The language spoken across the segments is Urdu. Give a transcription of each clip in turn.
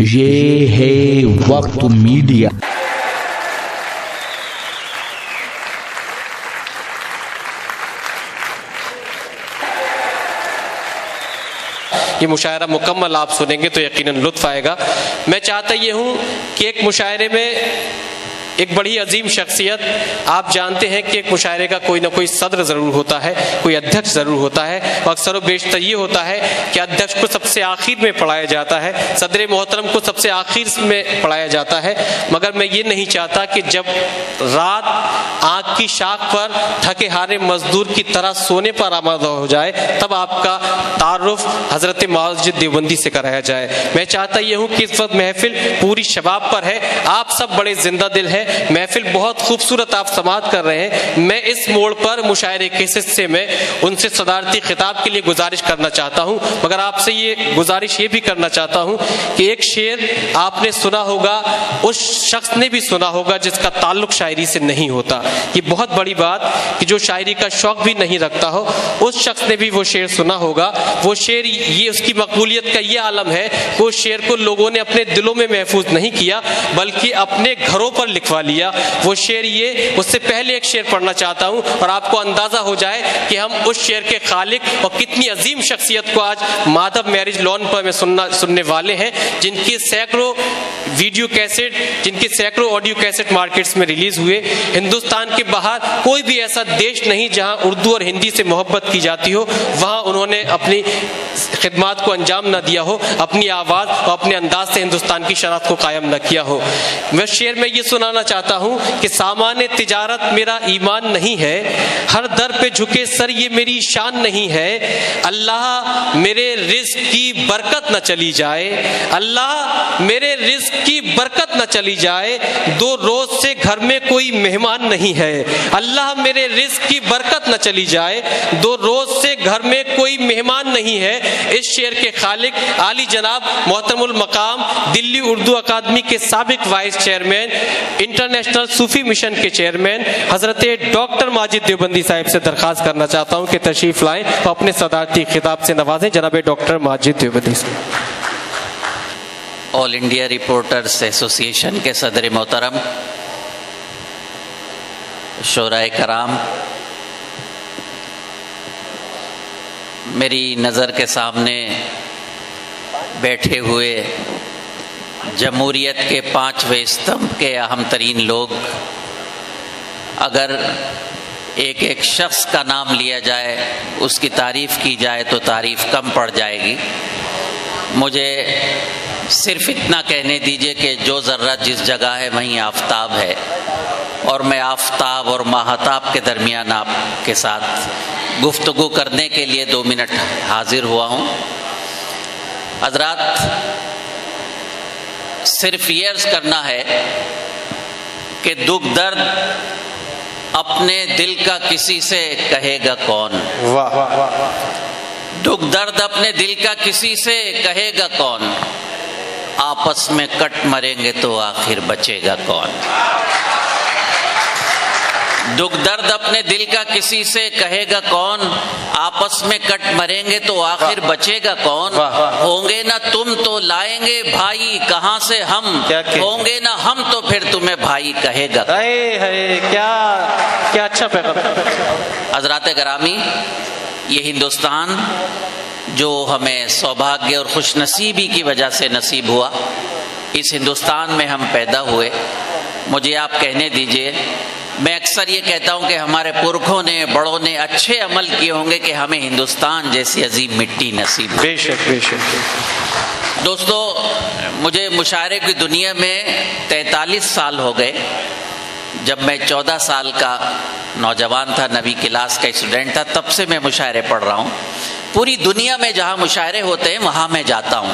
یہ ہے وقت میڈیا۔ یہ مشاعرہ مکمل آپ سنیں گے تو یقیناً لطف آئے گا۔ میں چاہتا یہ ہوں کہ ایک مشاعرے میں ایک بڑی عظیم شخصیت، آپ جانتے ہیں کہ ایک مشاعرے کا کوئی نہ کوئی صدر ضرور ہوتا ہے، کوئی ادھیکش ضرور ہوتا ہے، اور اکثر و بیشتر یہ ہوتا ہے کہ ادھیکش کو سب سے آخر میں پڑھایا جاتا ہے، صدر محترم کو سب سے آخر میں پڑھایا جاتا ہے۔ مگر میں یہ نہیں چاہتا کہ جب رات آنکھ کی شاخ پر تھکے ہارے مزدور کی طرح سونے پر آمادہ ہو جائے تب آپ کا تعارف حضرت معاذ دیوبندی سے کرایا جائے۔ میں چاہتا یہ ہوں کہ اس وقت محفل پوری شباب پر ہے، آپ سب بڑے زندہ دل ہیں، محفل بہت خوبصورت آپ سماعت کر رہے ہیں۔ میں اس موڑ پر مشاعرے کے حصے میں ان سے صدارتی خطاب کے لیے گزارش کرنا چاہتا ہوں، مگر آپ سے یہ گزارش یہ بھی کرنا چاہتا ہوں کہ ایک شعر آپ نے سنا ہوگا، اس شخص نے بھی سنا ہوگا جس کا تعلق شاعری سے نہیں ہوتا۔ یہ بہت بڑی بات کہ جو شاعری کا شوق بھی نہیں رکھتا ہو، اس شخص نے بھی وہ شعر سنا ہوگا۔ وہ شعر یہ اس کی مقبولیت کا یہ عالم ہے کہ اس شعر کو لوگوں نے اپنے دلوں میں محفوظ نہیں کیا بلکہ اپنے گھروں پر لکھوا لیا۔ وہ شعر یہ، اس سے پہلے ایک شعر پڑھنا چاہتا ہوں اور آپ کو اندازہ ہو جائے کہ ہم اس شعر کے خالق اور کتنی عظیم شخصیت کو آج مادھو میرج لان پر میں سننے والے ہیں، جن کی سینکڑوں ویڈیو کیسٹ، جن کے سینکڑوں آڈیو کیسٹ مارکیٹس میں ریلیز ہوئے۔ ہندوستان کے باہر کوئی بھی ایسا دیش نہیں جہاں اردو اور ہندی سے محبت کی جاتی ہو، وہاں انہوں نے اپنی خدمات کو انجام نہ دیا ہو، اپنی آواز اور اپنے انداز سے ہندوستان کی شناخت کو قائم نہ کیا ہو۔ میں شعر میں یہ سنانا چاہتا ہوں کہ سامان تجارت میرا ایمان نہیں ہے، ہر در پہ جھکے سر یہ میری شان نہیں ہے، اللہ میرے رزق کی برکت نہ چلی جائے، اللہ میرے رزق کی برکت نہ چلی جائے، دو روز سے گھر میں کوئی مہمان نہیں ہے، اللہ میرے رزق کی برکت نہ چلی جائے، دو روز سے گھر میں کوئی مہمان نہیں ہے۔ اس شعر کے خالق عالی جناب محترم المقام دلی اردو اکادمی کے سابق وائس چیئرمین، انٹرنیشنل صوفی مشن کے چیئرمین حضرت ڈاکٹر ماجد دیوبندی صاحب سے درخواست کرنا چاہتا ہوں کہ تشریف لائیں اور اپنے صدارتی خطاب سے نوازیں۔ جناب ڈاکٹر ماجد دیوبندی صاحب۔ آل انڈیا رپورٹرز ایسوسی ایشن کے صدر محترم، شورائے کرام، میری نظر کے سامنے بیٹھے ہوئے جمہوریت کے 5ویں ستمبھ کے اہم ترین لوگ، اگر ایک ایک شخص کا نام لیا جائے، اس کی تعریف کی جائے تو تعریف کم پڑ جائے گی۔ مجھے صرف اتنا کہنے دیجئے کہ جو ذرہ جس جگہ ہے وہیں آفتاب ہے، اور میں آفتاب اور ماہتاب کے درمیان آپ کے ساتھ گفتگو کرنے کے لیے 2 منٹ حاضر ہوا ہوں۔ حضرات، صرف یہ عرض کرنا ہے کہ دکھ درد اپنے دل کا کسی سے کہے گا کون؟ دکھ درد اپنے دل کا کسی سے کہے گا کون؟ آپس میں کٹ مریں گے تو آخر بچے گا کون؟ دکھ درد اپنے دل کا کسی سے کہے گا کون؟ آپس میں کٹ مریں گے تو آخر بچے گا کون؟ ہوں گے نہ تم تو لائیں گے بھائی کہاں سے ہم، ہوں گے نہ ہم تو پھر تمہیں بھائی کہے گا کون؟ کیا اچھا پیغام۔ حضرات گرامی، یہ ہندوستان جو ہمیں سوبھاگیہ اور خوش نصیبی کی وجہ سے نصیب ہوا، اس ہندوستان میں ہم پیدا ہوئے۔ مجھے آپ کہنے دیجئے، میں اکثر یہ کہتا ہوں کہ ہمارے پرکھوں نے، بڑوں نے اچھے عمل کیے ہوں گے کہ ہمیں ہندوستان جیسی عظیم مٹی نصیب ہوئی۔ بے شک بے شک۔ دوستو، مجھے مشاعرے کی دنیا میں 43 سال ہو گئے۔ جب میں 14 سال کا نوجوان تھا، 9ویں کلاس کا اسٹوڈنٹ تھا، تب سے میں مشاعرے پڑھ رہا ہوں۔ پوری دنیا میں جہاں مشاعرے ہوتے ہیں وہاں میں جاتا ہوں،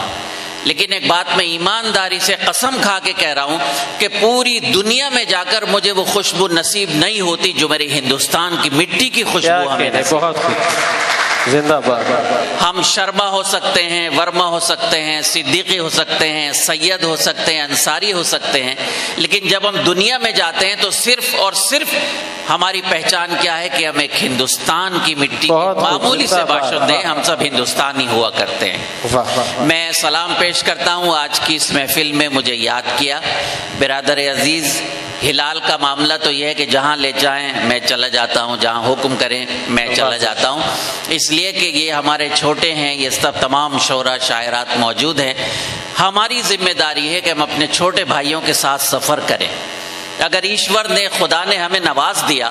لیکن ایک بات میں ایمانداری سے قسم کھا کے کہہ رہا ہوں کہ پوری دنیا میں جا کر مجھے وہ خوشبو نصیب نہیں ہوتی جو میری ہندوستان کی مٹی کی خوشبو ہمیں نصیب۔ بہت خوب۔ زندہ باد. ہم شرما ہو سکتے ہیں، ورما ہو سکتے ہیں، صدیقی ہو سکتے ہیں، سید ہو سکتے ہیں، انصاری ہو سکتے ہیں، لیکن جب ہم دنیا میں جاتے ہیں تو صرف اور صرف ہماری پہچان کیا ہے کہ ہم ایک ہندوستان کی مٹی کے معمولی سے باشندے ہیں، ہم سب ہندوستانی ہوا کرتے ہیں. میں سلام پیش کرتا ہوں. آج کی اس محفل میں مجھے یاد کیا. برادر عزیز، ہلال کا معاملہ تو یہ ہے کہ جہاں لے جائیں میں چلا جاتا ہوں، جہاں حکم کریں میں چلا جاتا ہوں، اس لیے کہ یہ ہمارے چھوٹے ہیں، یہ سب تمام شعراء شاعرات موجود ہیں. ہماری ذمہ داری ہے کہ ہم اپنے چھوٹے بھائیوں کے ساتھ سفر کریں. اگر ایشور نے، خدا نے ہمیں نواز دیا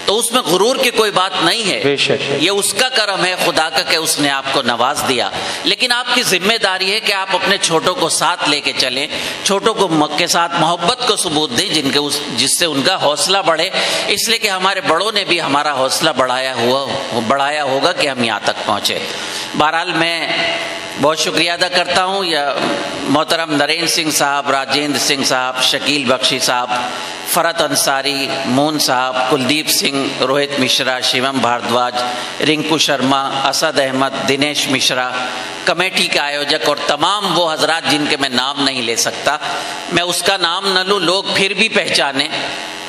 تو اس میں غرور کی کوئی بات نہیں ہے، بے شک یہ اس کا کرم ہے خدا کا کہ اس نے آپ کو نواز دیا. لیکن آپ کی ذمہ داری ہے کہ آپ اپنے چھوٹوں کو ساتھ لے کے چلیں، چھوٹوں کو کے ساتھ محبت کو ثبوت دیں جس سے ان کا حوصلہ بڑھے، اس لیے کہ ہمارے بڑوں نے بھی ہمارا حوصلہ بڑھایا ہوگا کہ ہم یہاں تک پہنچے. بہرحال میں بہت شکریہ ادا کرتا ہوں یا محترم نرین سنگھ صاحب، راجندر سنگھ صاحب، شکیل بخشی صاحب، فرت انصاری، مون صاحب، کلدیپ سنگھ، روہت مشرا، شیوم بھاردواج، رنکو شرما، اسد احمد، دنیش مشرا، کمیٹی کے آیوجک اور تمام وہ حضرات جن کے میں نام نہیں لے سکتا. میں اس کا نام نہ لوں، لوگ پھر بھی پہچانے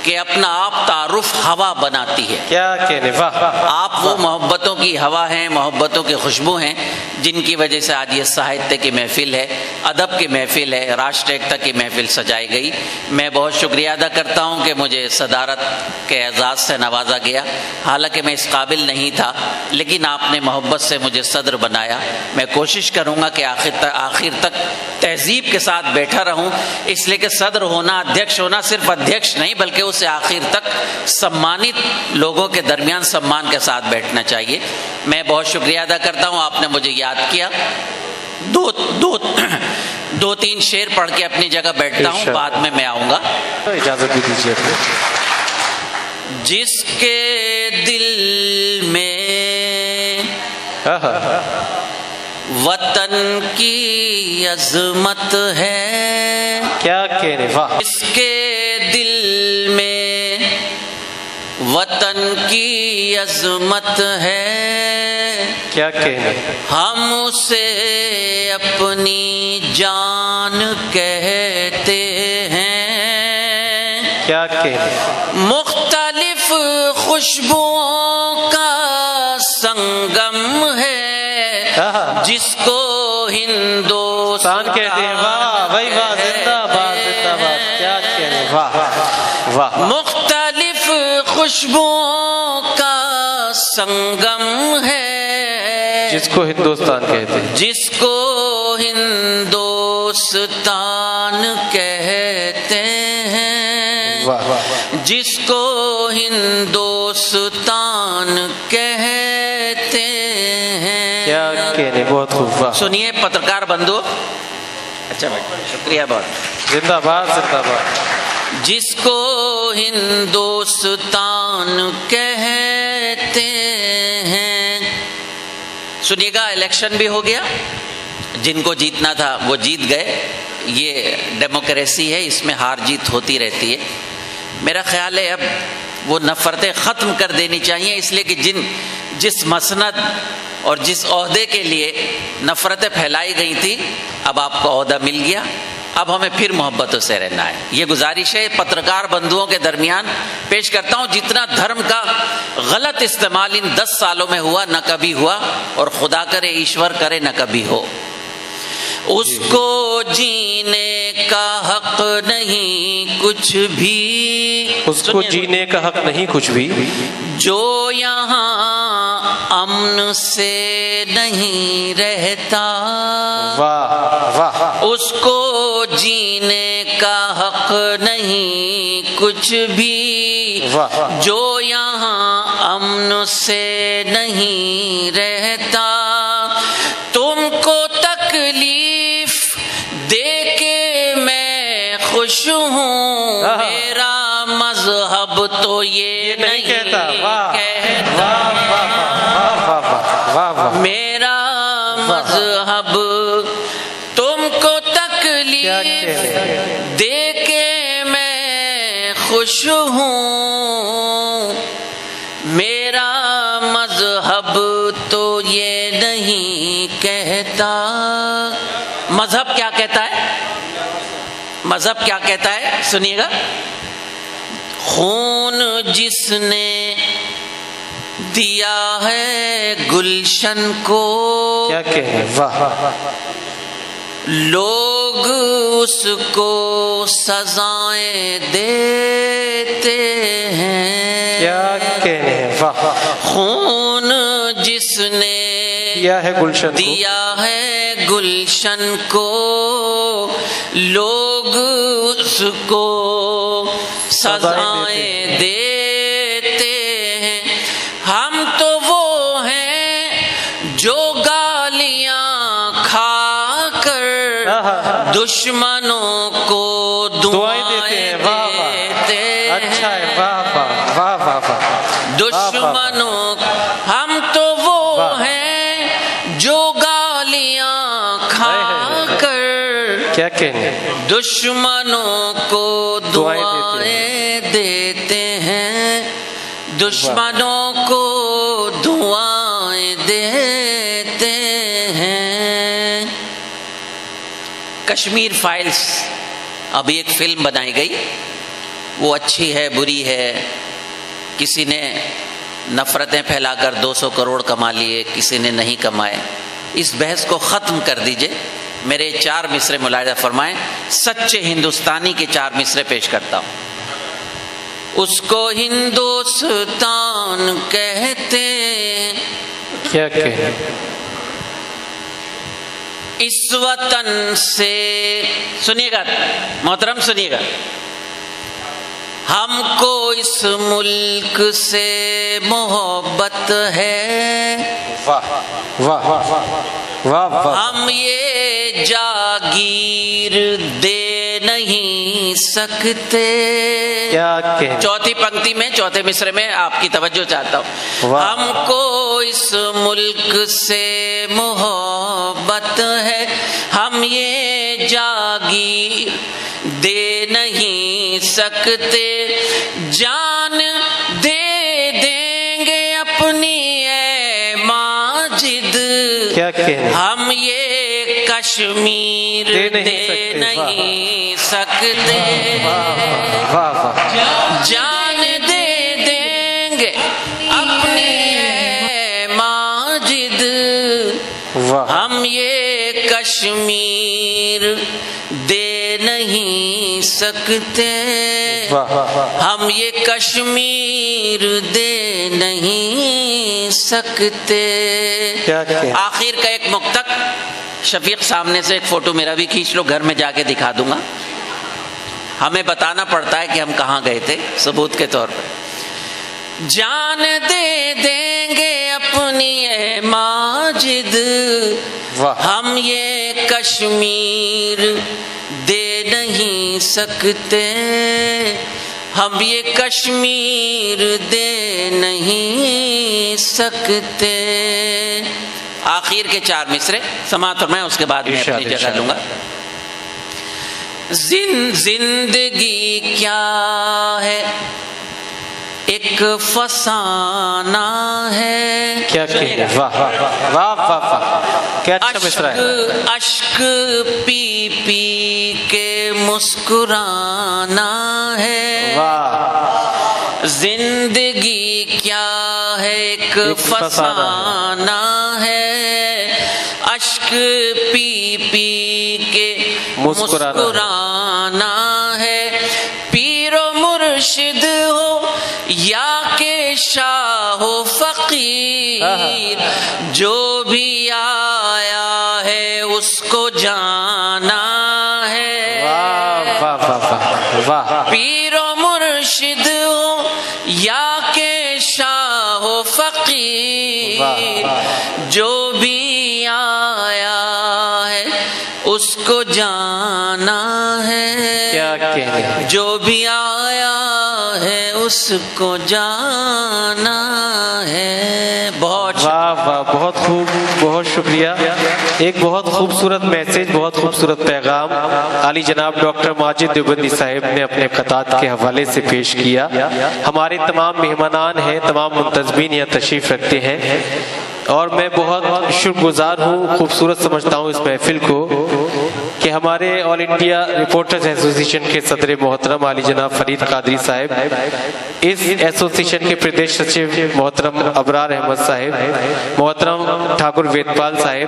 کہ اپنا آپ تعارف ہوا بناتی ہے. کیا کہنے، واہ. آپ وہ محبتوں کی ہوا ہیں، محبتوں کی خوشبو ہیں جن کی وجہ سے آج یہ ساہتیہ کی محفل ہے، ادب کی محفل ہے، راشٹر ایکتا کی محفل سجائی گئی. میں بہت شکریہ ادا کرتا ہوں کہ مجھے صدارت کے اعزاز سے نوازا گیا. حالانکہ میں اس قابل نہیں تھا، لیکن آپ نے محبت سے مجھے صدر بنایا. میں کوشش کروں گا کہ آخر تک تہذیب کے ساتھ بیٹھا رہوں، اس لیے کہ صدر ہونا، ادھیکش ہونا صرف ادھیکش نہیں بلکہ اسے آخر تک سمانت لوگوں کے درمیان سمان کے ساتھ بیٹھنا چاہیے. میں بہت شکریہ ادا کرتا ہوں، آپ نے مجھے یاد کیا. دو تین شعر پڑھ کے اپنی جگہ بیٹھتا ہوں، بعد میں آؤں گا. اجازت بھی دیجیے. جس کے دل میں وطن کی عظمت ہے، کیا کہنے، واہ. جس کے دل میں وطن کی عظمت ہے، کیا کہنے، ہم اسے اپنی جان کہتے ہیں. کیا کہنے، مختلف خوشبوؤں کا سنگم ہے جس کو ہندوستان کہتے ہیں. واہ بھائی واہ، زندہ باد، زندہ باد. کیا کہنے، واہ واہ. مختلف خوشبوؤں کا سنگم ہے جس کو ہندوستان کہتے ہیں، جس کو ہندوستان کہتے ہیں، جس کو ہندوستان کہتے ہیں. کیا کہنے، بہت خوب. واہ. سنیے پترکار بندھو. اچھا بھائی، شکریہ بہت. زندہ باد، زندہ باد. جس کو ہندوستان کہتے ہیں. سنیے گا، الیکشن بھی ہو گیا، جن کو جیتنا تھا وہ جیت گئے. یہ ڈیموکریسی ہے، اس میں ہار جیت ہوتی رہتی ہے. میرا خیال ہے اب وہ نفرتیں ختم کر دینی چاہیے، اس لیے کہ جس مسند اور جس عہدے کے لیے نفرتیں پھیلائی گئی تھی، اب آپ کو عہدہ مل گیا، اب ہمیں پھر محبتوں سے رہنا ہے. یہ گزارش ہے پترکار بندھوؤں کے درمیان پیش کرتا ہوں. جتنا دھرم کا غلط استعمال ان 10 سالوں میں ہوا، نہ کبھی ہوا، اور خدا کرے ایشور کرے نہ کبھی ہو. اس کو جینے کا حق نہیں کچھ بھی، اس کو جینے کا حق نہیں کچھ بھی، جو یہاں امن سے نہیں رہتا. واہ واہ. اس کو جینے کا حق نہیں کچھ بھی، جو یہاں امن سے نہیں رہتا. تم کو تکلیف دے کے میں خوش ہوں، میرا مذہب تو یہ نہیں کہتا. میرا مذہب تم کو تکلیف دے کے میں خوش ہوں، میرا مذہب تو یہ نہیں کہتا. مذہب کیا کہتا ہے؟ مذہب کیا کہتا ہے؟ سنیے گا. خون جس نے دیا ہے گلشن کو، کیا کہیں، واہ، لوگ اس کو سزائیں دیتے ہیں. کیا کہنے، واہ، خون جس نے دیا ہے گلشن کو، دیا ہے گلشن کو، لوگ اس کو سزائیں دیتے ہیں. ہم تو وہ ہیں جو گالیاں کھا کر دشمنوں کو دعائیں دیتے ہیں. اچھا ہے، واہ واہ واہ واہ واہ. دشمنوں، ہم تو وہ ہیں جو گالیاں کھا کر کیا کہنے، دشمنوں کو دعائیں دیتے ہیں. دشمنوں کو دعائیں دیتے ہیں. کشمیر فائلز ابھی ایک فلم بنائی گئی، وہ اچھی ہے بری ہے. کسی نے نفرتیں پھیلا کر 200 کروڑ کما لیے، کسی نے نہیں کمائے. اس بحث کو ختم کر دیجئے. میرے 4 مصرے ملاحظہ فرمائیں. سچے ہندوستانی کے 4 مصرے پیش کرتا ہوں. اس کو ہندوستان کہتے ہیں، کیا کہنے، اس وطن سے، سنیے گا محترم، سنیے گا، ہم کو اس ملک سے محبت ہے. واہ واہ واہ واہ. ہم یہ جاگیر دے نہیں سکتے. کیا کہنے، چوتھی پنکتی میں، چوتھے مصرے میں آپ کی توجہ چاہتا ہوں. واہ. ہم کو اس ملک سے محبت ہے، ہم یہ جاگیر دے نہیں سکتے. جان دے دیں گے اپنی اے ماجد، کیا کہنے، ہم یہ کشمیر دے نہیں سکتے. واہ واہ. جان دے دیں گے اپنی اے ماجد، واہ. ہم یہ کشمیر دے نہیں سکتے. ہم یہ کشمیر دے نہیں سکتے. آخر کا ایک مقتق، شفیق سامنے سے ایک فوٹو میرا بھی کھینچ لو، گھر میں جا کے دکھا دوں گا. ہمیں بتانا پڑتا ہے کہ ہم کہاں گئے تھے، ثبوت کے طور پر. جان دے دیں گے اپنی اے ماجد، ہم یہ کشمیر دے نہیں سکتے. ہم یہ کشمیر دے نہیں سکتے. آخر کے 4 مصرے سماعت فرمائیں، اس کے بعد میں اپنی جگہ لوں گا. زندگی کیا ہے، ایک فسانہ ہے. کیا کہنے، واہ واہ واہ واہ. کیا اچھا مصرا ہے. اشک پی پی کے مسکرانا ہے. واہ. زندگی کیا ہے، ایک فسانہ ہے. اشک پی پی کے مسکرانا ہے. پیر و مرشد ہو یا کہ شاہ و فقیر، جو بھی آیا ہے اس کو جانا ہے. واہ واہ واہ واہ. پیر و مرشد ہو یا کہ شاہ و فقیر، جو بھی آیا ہے اس کو جانا ہے. کیا کہنے، جو بھی آیا ہے اس کو جانا ہے. بہت واہ واہ، بہت خوب، بہت شکریہ. ایک بہت خوبصورت میسج، بہت خوبصورت پیغام عالی جناب ڈاکٹر ماجد دیوبندی صاحب نے اپنے خطات کے حوالے سے پیش کیا. ہمارے تمام مہمانان ہیں، تمام منتظمین یہاں تشریف رکھتے ہیں، اور میں بہت شکر گزار ہوں، خوبصورت سمجھتا ہوں اس محفل کو کہ ہمارے آل انڈیا رپورٹرز ایسوسیشن کے صدر محترم عالی جناب فرید قادری صاحب، اس ایسوسیشن کے پردیش سچیو محترم ابرار احمد صاحب، محترم ٹھاکر وید پال صاحب،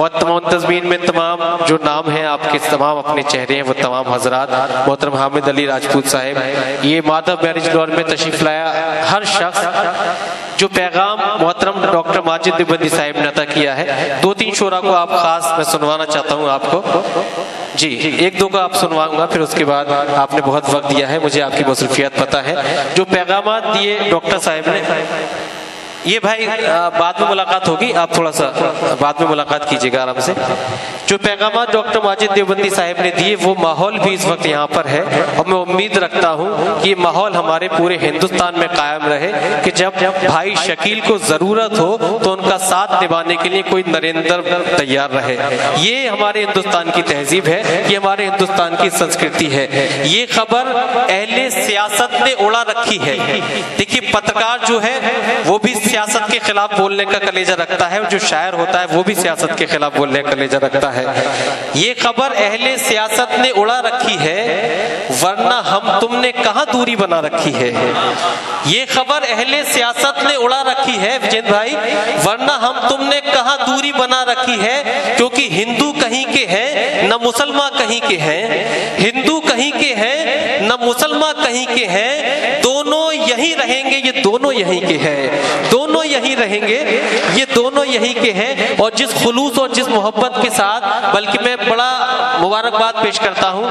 اور تمام منتظمین میں تمام جو نام ہیں آپ کے تمام اپنے چہرے ہیں وہ تمام حضرات، محترم حامد علی راجپوت صاحب، یہ مادھو میرج لان میں تشریف لایا ہر شخص، جو پیغام محترم ڈاکٹر ماجد دیوبندی صاحب نے عطا کیا ہے. 2-3 شعرا کو آپ خاص میں سنوانا چاہتا ہوں آپ کو. جی 1-2 کو آپ سنواؤں گا، پھر اس کے بعد آپ نے بہت وقت دیا ہے، مجھے آپ کی مصروفیات پتہ ہے. جو پیغامات دیے ڈاکٹر صاحب نے، یہ بھائی بعد میں ملاقات ہوگی، آپ تھوڑا سا بعد میں ملاقات کیجیے گا آرام سے. جو پیغامات ڈاکٹر ماجد دیوبندی صاحب نے دیے، وہ ماحول بھی اس وقت یہاں پر ہے، اور میں امید رکھتا ہوں کہ یہ ماحول ہمارے پورے ہندوستان میں قائم رہے کہ جب بھائی شکیل کو ضرورت ہو تو ان کا ساتھ نبھانے کے لیے کوئی نریندر تیار رہے. یہ ہمارے ہندوستان کی تہذیب ہے، یہ ہمارے ہندوستان کی سنسکرتی ہے. یہ خبر اہل سیاست نے اڑا رکھی ہے. دیکھیے پترکار جو ہے وہ بھی سیاست کے خلاف بولنے کا کلیجہ رکھتا ہے، اور جو شاعر ہوتا ہے وہ بھی سیاست کے خلاف بولنے کا کلیجہ رکھتا ہے. یہ خبر اہل سیاست نے اڑا رکھی ہے، ورنہ ہم تم نے کہاں دوری بنا رکھی ہے. یہ خبر اہل سیاست نے اڑا رکھی ہے وجیت بھائی، ورنہ ہم تم نے کہاں دوری بنا رکھی ہے. کیونکہ ہندو کہیں کے ہیں نہ مسلمان کہیں کے ہیں، ہندو کہیں کے ہیں نہ مسلمان کہیں کے ہیں، دونوں یہی رہیں گے، یہ دونوں یہی کے ہیں، دونوں یہی رہیں گے، یہ دونوں یہی کے ہیں. اور جس خلوص اور جس محبت کے ساتھ، بلکہ میں بڑا مبارکباد پیش کرتا ہوں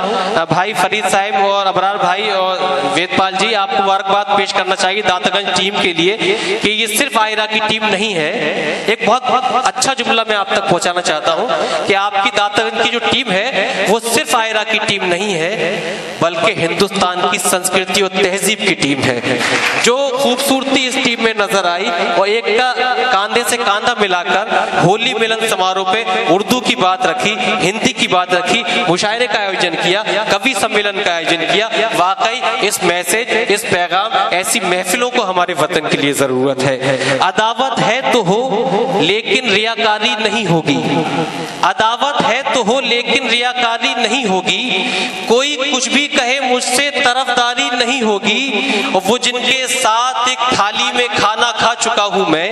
بھائی فرید صاحب اور ابرار بھائی اور وید پال جی، آپ کو مبارکباد پیش کرنا چاہیے داتا گنج ٹیم کے لیے کہ یہ صرف آئرہ کی ٹیم نہیں ہے. ایک بہت اچھا جملہ میں آپ تک پہنچانا چاہتا ہوں کہ آپ کی داتا گنج کی جو ٹیم ہے وہ صرف آئرہ کی ٹیم نہیں ہے، بلکہ ہندوستان کی سنسکرتی اور تہذیب کی ٹیم ہے. جو خوبصورتی اس ٹیم میں نظر آئی، اور ایک کا کاندھے سے کاندھا ملا کر ہولی ملن سماروہ پہ اردو کی بات رکھی، ہندی کی بات رکھی، مشاعرے کا آیوجن کیا، کوی سمیلن کا آیوجن کیا. واقعی اس میسج، اس پیغام، ایسی محفلوں کو ہمارے وطن کے لیے ضرورت ہے. عداوت ہے تو ہو لیکن ریاکاری نہیں ہوگی، عداوت ہے تو ہو لیکن ریاکاری نہیں ہوگی، کوئی کچھ بھی کہے مجھ سے طرفداری نہیں ہوگی. اور وہ جن کے ساتھ ایک تھالی میں کھانا کھا چکا ہوں میں،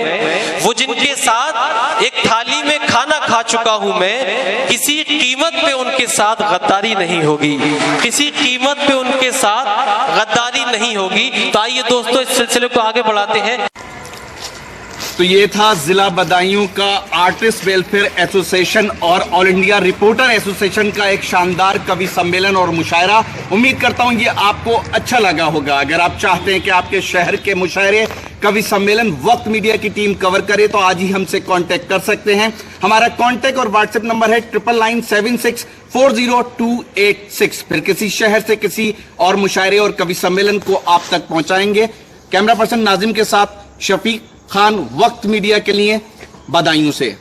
وہ جن کے ساتھ ایک تھالی میں کھانا کھا چکا ہوں میں، کسی قیمت پہ ان کے ساتھ غداری نہیں ہوگی، کسی قیمت پہ ان کے ساتھ غداری نہیں ہوگی. تو آئیے دوستو اس سلسلے کو آگے بڑھاتے ہیں. تو یہ تھا ضلع بدایوں کا آرٹسٹ ویلفیئر ایسوسیشن اور آل انڈیا رپورٹر ایسوسیشن کا ایک شاندار کوی سمیلن اور مشاعرہ. امید کرتا ہوں یہ آپ کو اچھا لگا ہوگا. اگر آپ چاہتے ہیں کہ آپ کے شہر کے مشاعرے کوی سمیلن وقت میڈیا کی ٹیم کور کرے تو آج ہی ہم سے کانٹیکٹ کر سکتے ہیں. ہمارا کانٹیکٹ اور واٹس ایپ نمبر ہے 9996400286. پھر کسی شہر سے کسی اور مشاعرے اور کوی سمیلن کو آپ تک پہنچائیں گے. کیمرہ پرسن ناظم کے ساتھ شفیق خان، وقت میڈیا کے لیے بدایوں سے.